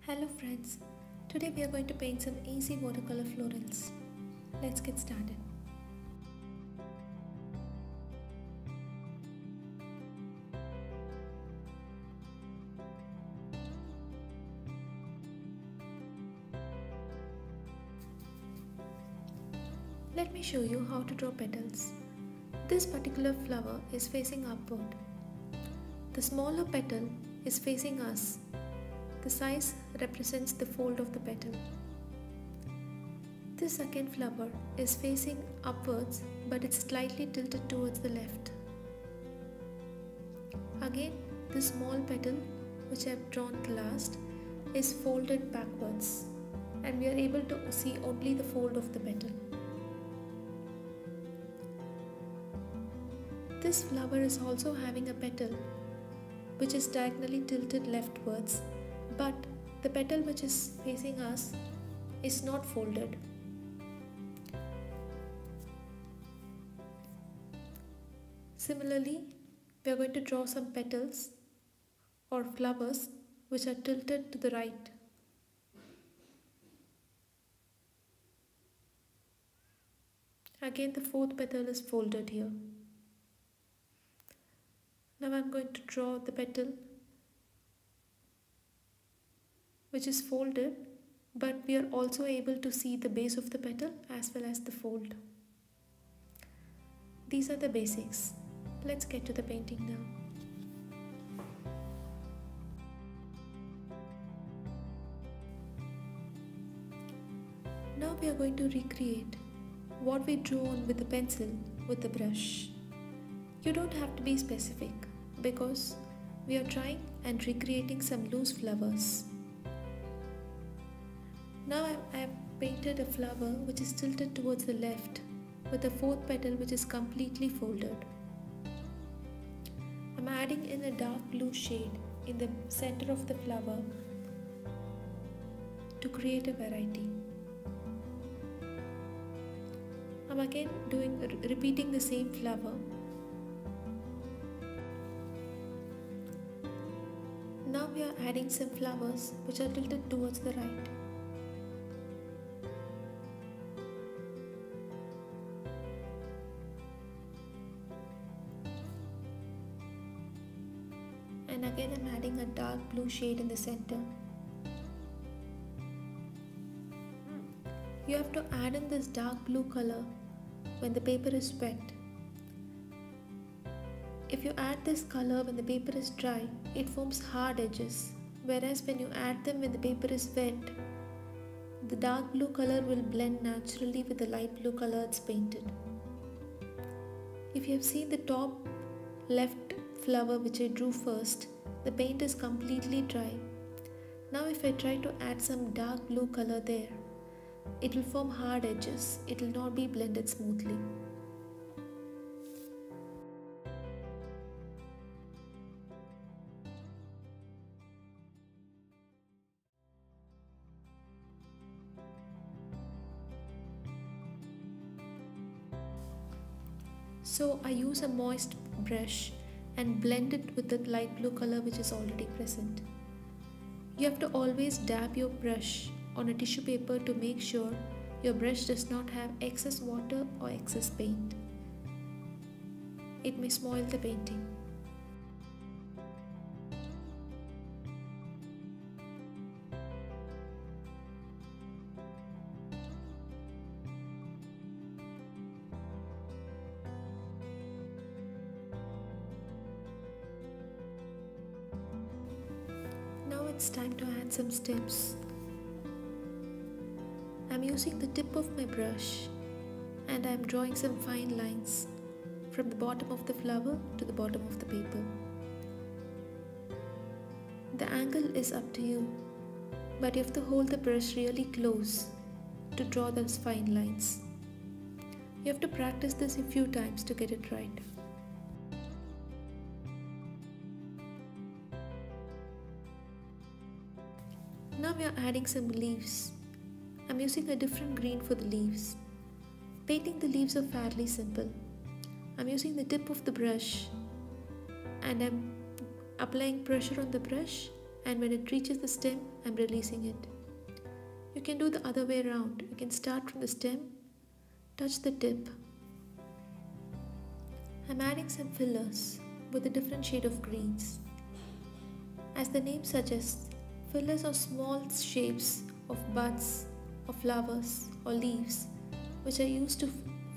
Hello friends, today we are going to paint some easy watercolor florals. Let's get started. Let me show you how to draw petals. This particular flower is facing upward. The smaller petal is facing us. The size represents the fold of the petal. This second flower is facing upwards, but it's slightly tilted towards the left. Again, the small petal, which I've drawn last, is folded backwards, and we are able to see only the fold of the petal. This flower is also having a petal which is diagonally tilted leftwards, but the petal which is facing us is not folded. Similarly, we are going to draw some petals or flowers which are tilted to the right. Again, the fourth petal is folded here. Now I am going to draw the petal which is folded, but we are also able to see the base of the petal as well as the fold. These are the basics. Let's get to the painting now. Now we are going to recreate what we drew on with the pencil with the brush. You don't have to be specific because we are trying and recreating some loose flowers. Now I have painted a flower which is tilted towards the left with a fourth petal which is completely folded. I am adding in a dark blue shade in the center of the flower to create a variety. I am again repeating the same flower. Now we are adding some flowers which are tilted towards the right. And again I am adding a dark blue shade in the center. You have to add in this dark blue color when the paper is wet. If you add this color when the paper is dry, it forms hard edges, whereas when you add them when the paper is wet, the dark blue color will blend naturally with the light blue color it's painted. If you have seen the top left flower which I drew first, the paint is completely dry. Now if I try to add some dark blue color there, it will form hard edges. It will not be blended smoothly. So I use a moist brush and blend it with the light blue color which is already present. You have to always dab your brush on a tissue paper to make sure your brush does not have excess water or excess paint. It may spoil the painting. Now it's time to add some stems. I'm using the tip of my brush and I'm drawing some fine lines from the bottom of the flower to the bottom of the paper. The angle is up to you, but you have to hold the brush really close to draw those fine lines. You have to practice this a few times to get it right. Now we are adding some leaves. I'm using a different green for the leaves. Painting the leaves are fairly simple. I'm using the tip of the brush and I'm applying pressure on the brush and when it reaches the stem, I'm releasing it. You can do the other way around. You can start from the stem, touch the tip. I'm adding some fillers with a different shade of greens. As the name suggests, fillers are small shapes of buds, or flowers, or leaves which are used to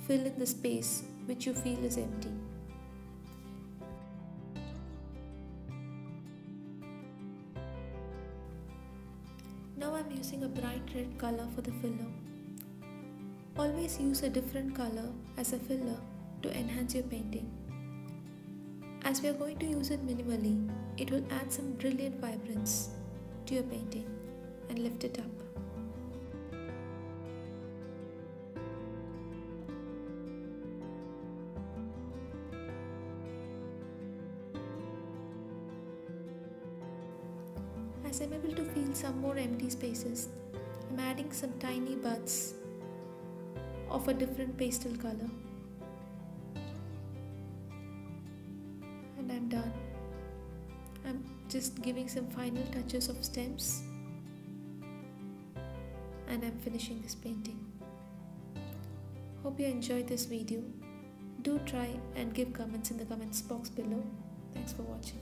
fill in the space which you feel is empty. Now I'm using a bright red color for the filler. Always use a different color as a filler to enhance your painting. As we are going to use it minimally, it will add some brilliant vibrance to your painting and lift it up. As I'm able to feel some more empty spaces, I'm adding some tiny buds of a different pastel color. And I'm done. I'm just giving some final touches of stems and I'm finishing this painting. Hope you enjoyed this video. Do try and give comments in the comments box below. Thanks for watching.